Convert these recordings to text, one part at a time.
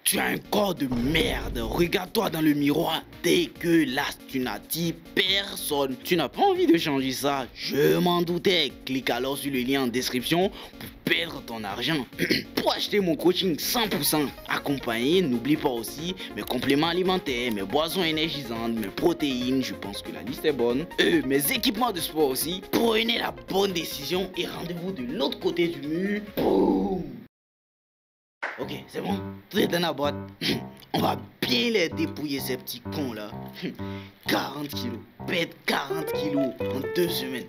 Tu as un corps de merde. Regarde-toi dans le miroir. Dégueulasse. Tu n'attires personne. Tu n'as pas envie de changer ça. Je m'en doutais. Clique alors sur le lien en description pour perdre ton argent. Pour acheter mon coaching 100% accompagné, n'oublie pas aussi mes compléments alimentaires, mes boissons énergisantes, mes protéines. Je pense que la liste est bonne. Mes équipements de sport aussi. Prenez la bonne décision et rendez-vous de l'autre côté du mur. Boum. Ok, c'est bon, tout est dans la boîte. On va bien les dépouiller ces petits cons là. 40 kilos, pète 40 kilos en 2 semaines.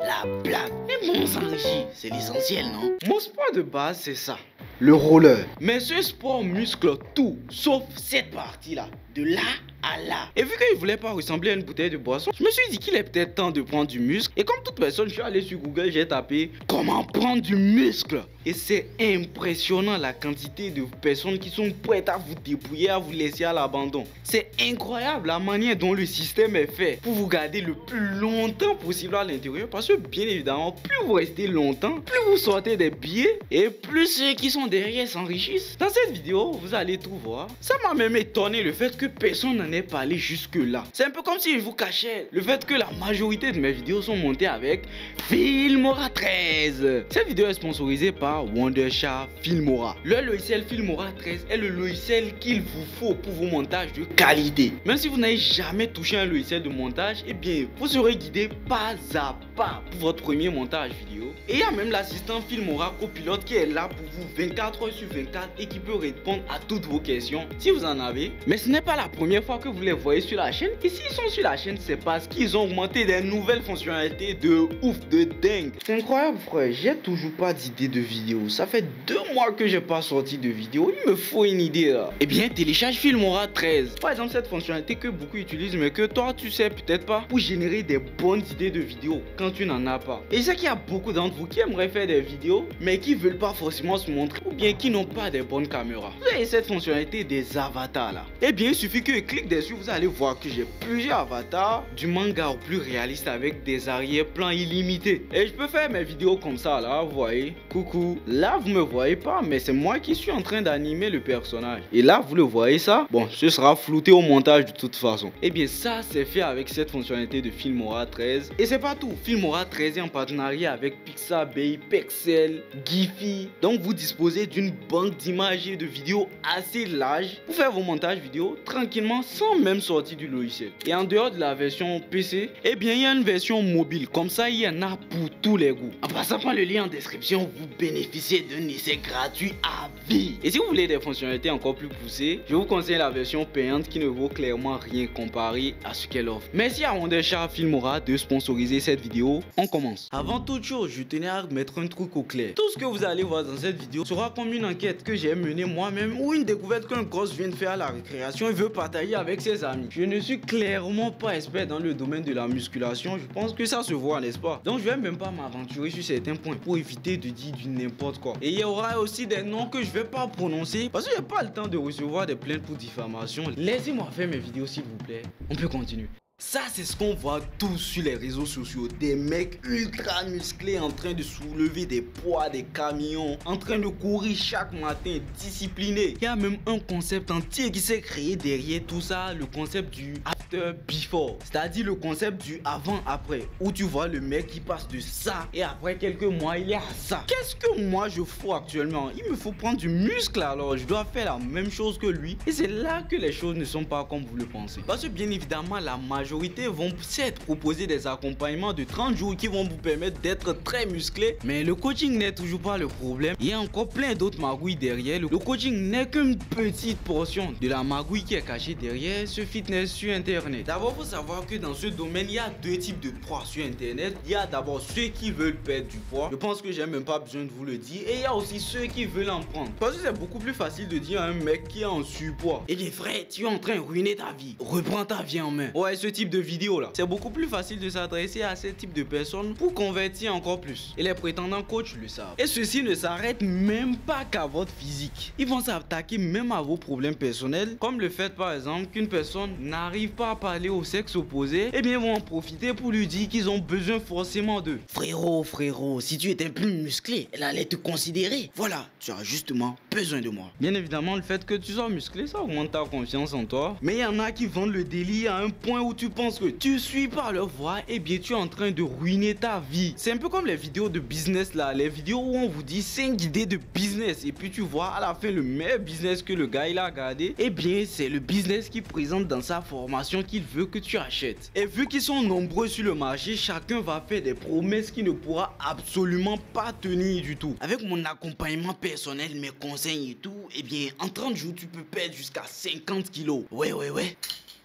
La blague. Mais bon, on s'enrichit, c'est l'essentiel, non? Mon sport de base, c'est ça, le roller. Mais ce sport muscle tout, sauf cette partie là, de là à là. Et vu qu'il voulait pas ressembler à une bouteille de boisson, je me suis dit qu'il est peut-être temps de prendre du muscle. Et comme toute personne, je suis allé sur Google, j'ai tapé comment prendre du muscle. Et c'est impressionnant la quantité de personnes qui sont prêtes à vous dépouiller, à vous laisser à l'abandon. C'est incroyable la manière dont le système est fait pour vous garder le plus longtemps possible à l'intérieur. Parce que bien évidemment, plus vous restez longtemps, plus vous sortez des billets et plus ceux qui sont derrière s'enrichissent. Dans cette vidéo, vous allez tout voir. Ça m'a même étonné le fait que personne n'en ait parlé jusque là. C'est un peu comme si je vous cachais le fait que la majorité de mes vidéos sont montées avec Filmora 13. Cette vidéo est sponsorisée par Wondershare Filmora. Le logiciel Filmora 13 est le logiciel qu'il vous faut pour vos montages de qualité. Même si vous n'avez jamais touché un logiciel de montage, eh bien, vous serez guidé pas à pas pour votre premier montage vidéo. Et il y a même l'assistant Filmora Copilote qui est là pour vous 24 heures sur 24 et qui peut répondre à toutes vos questions si vous en avez. Mais ce n'est pas la première fois que vous les voyez sur la chaîne. Et s'ils sont sur la chaîne, c'est parce qu'ils ont augmenté des nouvelles fonctionnalités de ouf, de dingue. C'est incroyable, frère. J'ai toujours pas d'idée de vidéo. Ça fait 2 mois que j'ai pas sorti de vidéo. Il me faut une idée là. Eh bien, télécharge Filmora 13. Par exemple, cette fonctionnalité que beaucoup utilisent, mais que toi tu sais peut-être pas, pour générer des bonnes idées de vidéos quand tu n'en as pas. Et je sais qu'il y a beaucoup d'entre vous qui aimeraient faire des vidéos, mais qui veulent pas forcément se montrer, ou bien qui n'ont pas des bonnes caméras. Vous avez cette fonctionnalité des avatars là. Eh bien, il suffit que je clique dessus, vous allez voir que j'ai plusieurs avatars du manga au plus réaliste avec des arrière-plans illimités. Et je peux faire mes vidéos comme ça là, vous voyez. Coucou. Là, vous me voyez pas, mais c'est moi qui suis en train d'animer le personnage. Et là, vous le voyez ça? Bon, ce sera flouté au montage de toute façon. Eh bien, ça, c'est fait avec cette fonctionnalité de Filmora 13. Et c'est pas tout. Filmora 13 est en partenariat avec Pixabay, Pexel, Giphy. Donc, vous disposez d'une banque d'images et de vidéos assez large pour faire vos montages vidéo tranquillement sans même sortir du logiciel. Et en dehors de la version PC, eh bien, il y a une version mobile. Comme ça, il y en a pour tous les goûts. En passant par le lien en description, vous bénéficiez d'un essai gratuit à vie. Et si vous voulez des fonctionnalités encore plus poussées, je vous conseille la version payante qui ne vaut clairement rien comparé à ce qu'elle offre. Merci à Wondershare Filmora de sponsoriser cette vidéo. On commence. Avant toute chose, je tenais à mettre un truc au clair. Tout ce que vous allez voir dans cette vidéo sera comme une enquête que j'ai menée moi-même ou une découverte qu'un gosse vient de faire à la récréation et veut partager avec ses amis. Je ne suis clairement pas expert dans le domaine de la musculation. Je pense que ça se voit, n'est-ce pas? Donc je vais même pas m'aventurer sur certains points pour éviter de dire du n'importe quoi. Et il y aura aussi des noms que je vais pas prononcer parce que j'ai pas le temps de recevoir des plaintes pour diffamation. Laissez-moi faire mes vidéos s'il vous plaît. On peut continuer. Ça, c'est ce qu'on voit tous sur les réseaux sociaux. Des mecs ultra musclés en train de soulever des poids, des camions, en train de courir chaque matin, disciplinés. Il y a même un concept entier qui s'est créé derrière tout ça, le concept du after before. C'est-à-dire le concept du avant-après, où tu vois le mec qui passe de ça et après quelques mois, il est à ça. Qu'est-ce que moi je fous actuellement? Il me faut prendre du muscle, alors je dois faire la même chose que lui. Et c'est là que les choses ne sont pas comme vous le pensez. Parce que bien évidemment, la majorité vont certes proposer des accompagnements de 30 jours qui vont vous permettre d'être très musclé, mais le coaching n'est toujours pas le problème. Il y a encore plein d'autres magouilles derrière. Le coaching n'est qu'une petite portion de la magouille qui est cachée derrière ce fitness sur internet. D'abord, il faut savoir que dans ce domaine, il y a 2 types de proies sur internet. Il y a d'abord ceux qui veulent perdre du poids. Je pense que j'ai même pas besoin de vous le dire. Et il y a aussi ceux qui veulent en prendre. Parce que c'est beaucoup plus facile de dire à un mec qui est en surpoids: eh bien frère, tu es en train de ruiner ta vie. Reprends ta vie en main. Ouais, ce type de vidéo là. C'est beaucoup plus facile de s'adresser à ce type de personnes pour convertir encore plus. Et les prétendants coachs le savent. Et ceci ne s'arrête même pas qu'à votre physique. Ils vont s'attaquer même à vos problèmes personnels, comme le fait par exemple qu'une personne n'arrive pas à parler au sexe opposé, et bien ils vont en profiter pour lui dire qu'ils ont besoin forcément d'eux. Frérot, si tu étais plus musclé, elle allait te considérer. Voilà, tu as justement besoin de moi. Bien évidemment, le fait que tu sois musclé, ça augmente ta confiance en toi. Mais il y en a qui vendent le délire à un point où tu penses que tu suis par leur voie, et bien tu es en train de ruiner ta vie. C'est un peu comme les vidéos de business là, les vidéos où on vous dit 5 idées de business, et puis tu vois à la fin le meilleur business que le gars il a regardé, et bien c'est le business qu'il présente dans sa formation qu'il veut que tu achètes. Et vu qu'ils sont nombreux sur le marché, chacun va faire des promesses qu'il ne pourra absolument pas tenir du tout. Avec mon accompagnement personnel, mes conseils et tout, et bien en 30 jours tu peux perdre jusqu'à 50 kilos. Ouais.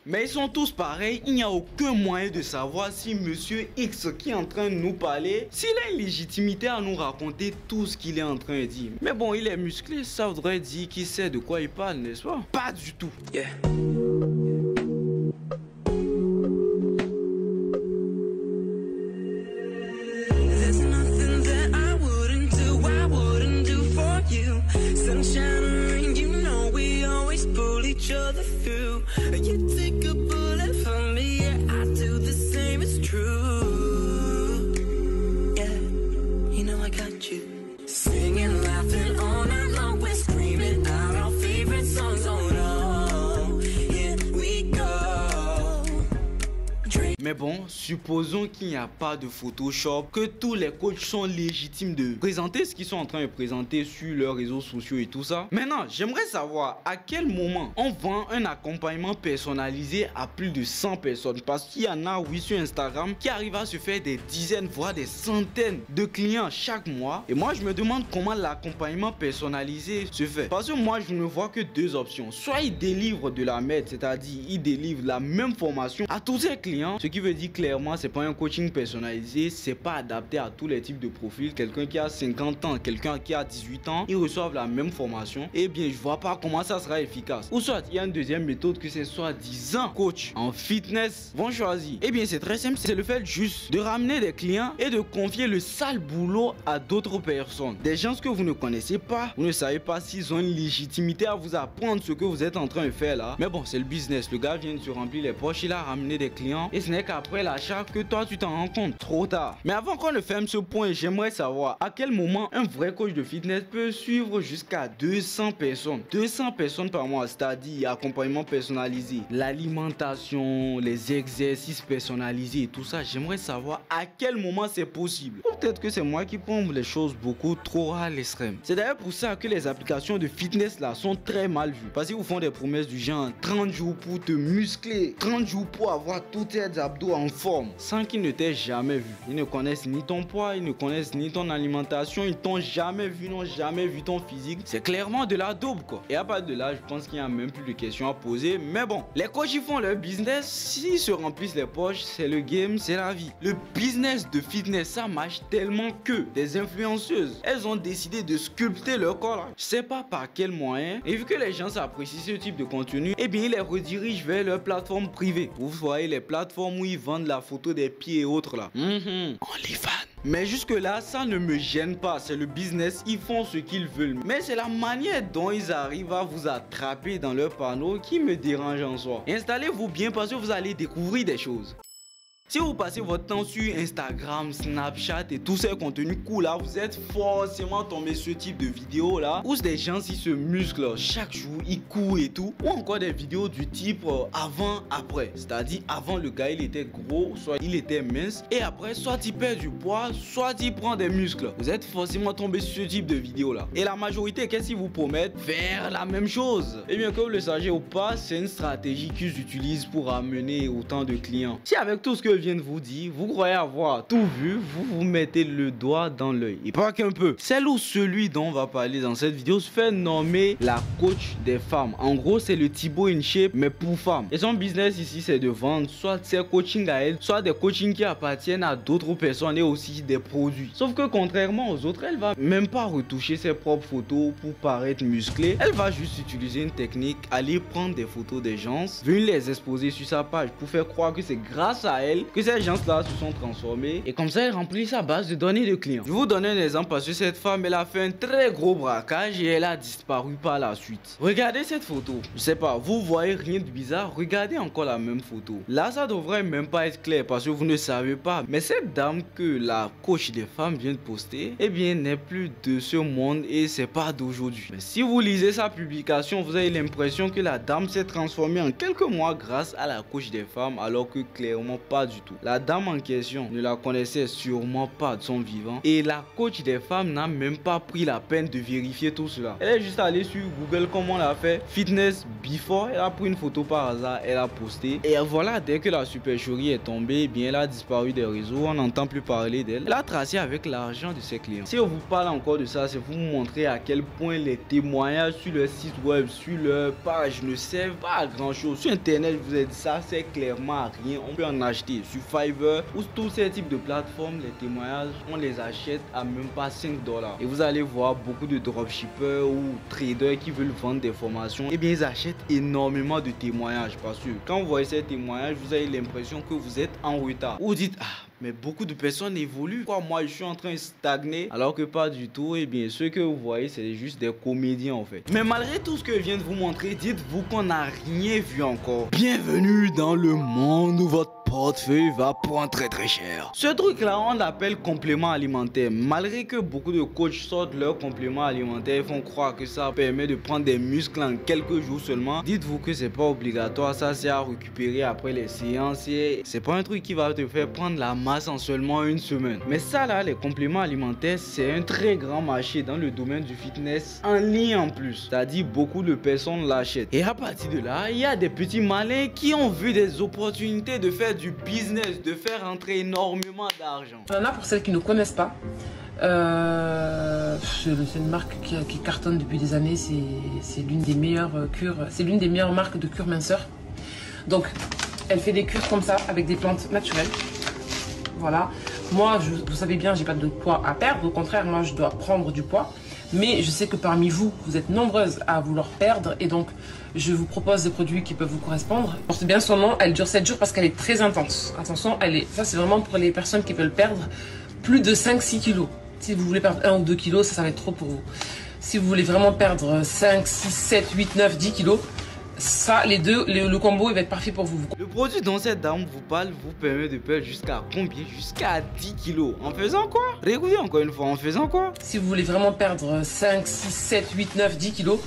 Mais ils sont tous pareils, il n'y a aucun moyen de savoir si Monsieur X qui est en train de nous parler, s'il a une légitimité à nous raconter tout ce qu'il est en train de dire. Mais bon, il est musclé, ça voudrait dire qu'il sait de quoi il parle, n'est-ce pas? Pas du tout. Yeah. You take a bullet for me, yeah, I do the same, it's true. Yeah, you know I got you. Singing, laughing all night long, we're screaming out our favorite songs. Oh no, here we go. Mais bon, supposons qu'il n'y a pas de Photoshop, que tous les coachs sont légitimes de présenter ce qu'ils sont en train de présenter sur leurs réseaux sociaux et tout ça. Maintenant, j'aimerais savoir à quel moment on vend un accompagnement personnalisé à plus de 100 personnes. Parce qu'il y en a, oui, sur Instagram, qui arrivent à se faire des dizaines, voire des centaines de clients chaque mois. Et moi, je me demande comment l'accompagnement personnalisé se fait. Parce que moi, je ne vois que deux options. Soit ils délivrent de la merde, c'est-à-dire ils délivrent la même formation à tous ses clients, ce qui veut dire clairement c'est pas un coaching personnalisé, c'est pas adapté à tous les types de profils. Quelqu'un qui a 50 ans, quelqu'un qui a 18 ans, ils reçoivent la même formation. Et bien je vois pas comment ça sera efficace. Ou soit il y a une deuxième méthode que c'est soi-disant coach en fitness vont choisir. Et bien c'est très simple, c'est le fait juste de ramener des clients et de confier le sale boulot à d'autres personnes. Des gens que vous ne connaissez pas, vous ne savez pas s'ils ont une légitimité à vous apprendre ce que vous êtes en train de faire là. Mais bon, c'est le business, le gars vient de se remplir les poches, il a ramené des clients et ce n'est qu'après l'achat que toi tu t'en rends compte. Trop tard. Mais avant qu'on ne ferme ce point, j'aimerais savoir à quel moment un vrai coach de fitness peut suivre jusqu'à 200 personnes. 200 personnes par mois, c'est-à-dire accompagnement personnalisé, l'alimentation, les exercices personnalisés et tout ça. J'aimerais savoir à quel moment c'est possible. Ou peut-être que c'est moi qui prends les choses beaucoup trop à l'extrême. C'est d'ailleurs pour ça que les applications de fitness là sont très mal vues. Parce qu'ils vous font des promesses du genre 30 jours pour te muscler, 30 jours pour avoir tous tes abdos en forme, sans qu'ils ne t'aient jamais vu. Ils ne connaissent ni ton poids, ils ne connaissent ni ton alimentation, ils t'ont jamais vu, n'ont jamais vu ton physique. C'est clairement de la daube quoi. Et à part de là, je pense qu'il n'y a même plus de questions à poser. Mais bon, les coachs ils font leur business, s'ils se remplissent les poches, c'est le game, c'est la vie. Le business de fitness, ça marche tellement que des influenceuses, elles ont décidé de sculpter leur corps là. Je sais pas par quel moyen. Et vu que les gens apprécient ce type de contenu, et bien ils les redirigent vers leur plateforme privée. Vous voyez les plateformes où ils vendent la photo des pieds et autres là. OnlyFans. Mais jusque là, ça ne me gêne pas. C'est le business, ils font ce qu'ils veulent. Mais c'est la manière dont ils arrivent à vous attraper dans leur panneau qui me dérange en soi. Installez-vous bien parce que vous allez découvrir des choses. Si vous passez votre temps sur Instagram, Snapchat et tous ces contenus cool là, vous êtes forcément tombé sur ce type de vidéos là où des gens qui se musclent chaque jour, ils courent et tout. Ou encore des vidéos du type avant, après. C'est-à-dire avant le gars il était gros, soit il était mince. Et après soit il perd du poids, soit il prend des muscles. Vous êtes forcément tombé sur ce type de vidéos là. Et la majorité, qu'est-ce qu'ils vous promettent? Faire la même chose. Et bien que vous le sachiez ou pas, c'est une stratégie qu'ils utilisent pour amener autant de clients. Si avec tout ce que je viens de vous dire, vous croyez avoir tout vu, vous vous mettez le doigt dans l'œil. Et pas qu'un peu. Celle ou celui dont on va parler dans cette vidéo se fait nommer la coach des femmes. En gros, c'est le Thibaut InShape, mais pour femmes. Et son business ici, c'est de vendre soit ses coachings à elle, soit des coachings qui appartiennent à d'autres personnes et aussi des produits. Sauf que contrairement aux autres, elle va même pas retoucher ses propres photos pour paraître musclée. Elle va juste utiliser une technique, aller prendre des photos des gens, venir les exposer sur sa page pour faire croire que c'est grâce à elle que ces gens-là se sont transformés. Et comme ça, elle remplit sa base de données de clients. Je vais vous donner un exemple parce que cette femme, elle a fait un très gros braquage et elle a disparu par la suite. Regardez cette photo. Je sais pas, vous voyez rien de bizarre? Regardez encore la même photo. Là, ça devrait même pas être clair parce que vous ne savez pas. Mais cette dame que la coach des femmes vient de poster, eh bien, n'est plus de ce monde et c'est pas d'aujourd'hui. Mais si vous lisez sa publication, vous avez l'impression que la dame s'est transformée en quelques mois grâce à la coach des femmes, alors que clairement pas du tout. La dame en question ne la connaissait sûrement pas de son vivant et la coach des femmes n'a même pas pris la peine de vérifier tout cela. Elle est juste allée sur Google comme on l'a fait, fitness before, elle a pris une photo par hasard, elle a posté et voilà, dès que la supercherie est tombée, eh bien elle a disparu des réseaux, on n'entend plus parler d'elle. Elle a tracé avec l'argent de ses clients. Si on vous parle encore de ça, c'est pour vous montrer à quel point les témoignages sur leur site web, sur leur page ne servent pas à grand chose. Sur internet, je vous ai dit ça, c'est clairement à rien. On peut en acheter sur Fiverr ou tous ces types de plateformes. Les témoignages, on les achète à même pas 5$. Et vous allez voir beaucoup de dropshippers ou traders qui veulent vendre des formations. Et bien, ils achètent énormément de témoignages parce que quand vous voyez ces témoignages, vous avez l'impression que vous êtes en retard. Vous dites, ah, mais beaucoup de personnes évoluent. Quoi, moi, je suis en train de stagner. Alors que pas du tout. Et bien, ceux que vous voyez, c'est juste des comédiens en fait. Mais malgré tout ce que je viens de vous montrer, dites-vous qu'on n'a rien vu encore. Bienvenue dans le monde où votre portefeuille va prendre très cher. Ce truc là, on l'appelle complément alimentaire. Malgré que beaucoup de coachs sortent leur complément alimentaire, ils font croire que ça permet de prendre des muscles en quelques jours seulement. Dites-vous que c'est pas obligatoire. Ça, c'est à récupérer après les séances. Et c'est pas un truc qui va te faire prendre la masse en seulement une semaine. Mais ça là, les compléments alimentaires, c'est un très grand marché dans le domaine du fitness en ligne en plus. C'est-à-dire beaucoup de personnes l'achètent. Et à partir de là, il y a des petits malins qui ont vu des opportunités de faire du business, de faire entrer énormément d'argent. Il y en a pour celles qui ne connaissent pas. C'est une marque qui cartonne depuis des années. C'est l'une des meilleures cures. C'est l'une des meilleures marques de cure minceur. Donc, elle fait des cures comme ça avec des plantes naturelles. Voilà. Moi, vous savez bien, j'ai pas de poids à perdre. Au contraire, moi, je dois prendre du poids. Mais je sais que parmi vous, vous êtes nombreuses à vouloir perdre. Et donc, je vous propose des produits qui peuvent vous correspondre. Portez bien son nom. Elle dure 7 jours parce qu'elle est très intense. Attention, ça, c'est vraiment pour les personnes qui veulent perdre plus de 5-6 kilos. Si vous voulez perdre 1 ou 2 kilos, ça va être trop pour vous. Si vous voulez vraiment perdre 5, 6, 7, 8, 9, 10 kilos, ça, les deux, le combo, il va être parfait pour vous. Le produit dont cette dame vous parle vous permet de perdre jusqu'à combien? Jusqu'à 10 kilos. En faisant quoi? Réécoutez encore une fois, en faisant quoi? Si vous voulez vraiment perdre 5, 6, 7, 8, 9, 10 kilos,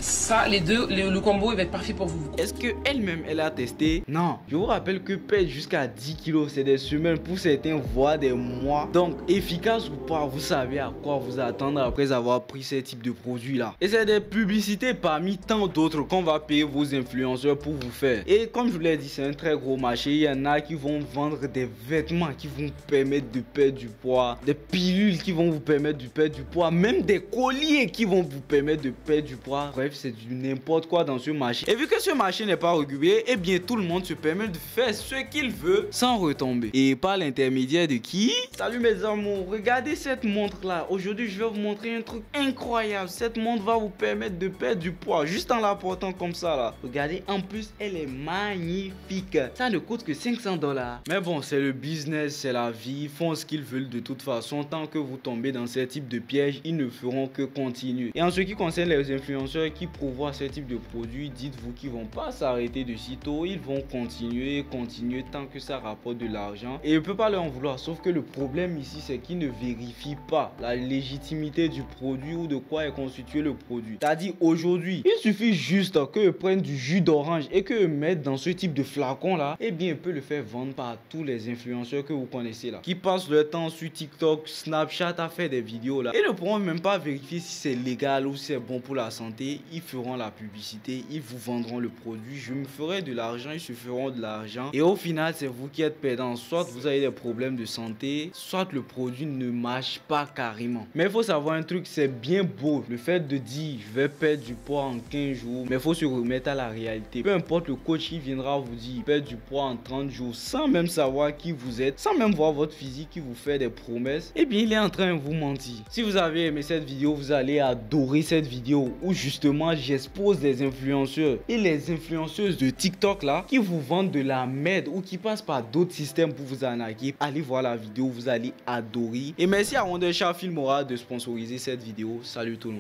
ça, les deux, le combo, il va être parfait pour vous. Est-ce que elle-même, elle a testé? Non. Je vous rappelle que perdre jusqu'à 10 kilos, c'est des semaines pour certains, voire des mois. Donc, efficace ou pas, vous savez à quoi vous attendre après avoir pris ce type de produit-là. Et c'est des publicités parmi tant d'autres qu'on va payer vos influenceurs pour vous faire. Et comme je vous l'ai dit, c'est un très gros marché. Il y en a qui vont vendre des vêtements qui vont vous permettre de perdre du poids, des pilules qui vont vous permettre de perdre du poids, même des colliers qui vont vous permettre de perdre du poids. Bref, c'est du n'importe quoi dans ce marché. Et vu que ce marché n'est pas régulier, eh bien tout le monde se permet de faire ce qu'il veut sans retomber. Et par l'intermédiaire de qui? Salut mes amours, regardez cette montre là. Aujourd'hui je vais vous montrer un truc incroyable. Cette montre va vous permettre de perdre du poids juste en la portant comme ça là. Regardez, en plus elle est magnifique. Ça ne coûte que 500$. Mais bon, c'est le business, c'est la vie. Ils font ce qu'ils veulent de toute façon. Tant que vous tombez dans ce type de piège, ils ne feront que continuer. Et en ce qui concerne les influenceurs qui pourvoir ce type de produit, dites-vous qu'ils vont pas s'arrêter de sitôt. Ils vont continuer tant que ça rapporte de l'argent. Et je peux pas leur en vouloir. Sauf que le problème ici, c'est qu'ils ne vérifient pas la légitimité du produit ou de quoi est constitué le produit. C'est-à-dire aujourd'hui, il suffit juste que prennent du jus d'orange et que mettent dans ce type de flacon là, et bien, peut le faire vendre par tous les influenceurs que vous connaissez là, qui passent leur temps sur TikTok, Snapchat à faire des vidéos là. Ils ne pourront même pas vérifier si c'est légal ou si c'est bon pour la santé. ils feront la publicité, ils vous vendront le produit, je me ferai de l'argent, ils se feront de l'argent. Et au final, c'est vous qui êtes perdant. Soit vous avez des problèmes de santé, soit le produit ne marche pas carrément. Mais il faut savoir un truc, c'est bien beau le fait de dire je vais perdre du poids en 15 jours, mais il faut se remettre à la réalité. Peu importe le coach qui viendra vous dire perdre du poids en 30 jours sans même savoir qui vous êtes, sans même voir votre physique, qui vous fait des promesses, et bien il est en train de vous mentir. Si vous avez aimé cette vidéo, vous allez adorer cette vidéo où justement j'expose les influenceurs et les influenceuses de TikTok là qui vous vendent de la merde ou qui passent par d'autres systèmes pour vous arnaquer. Allez voir la vidéo, vous allez adorer. Et merci à Wondershare Filmora de sponsoriser cette vidéo. Salut tout le monde.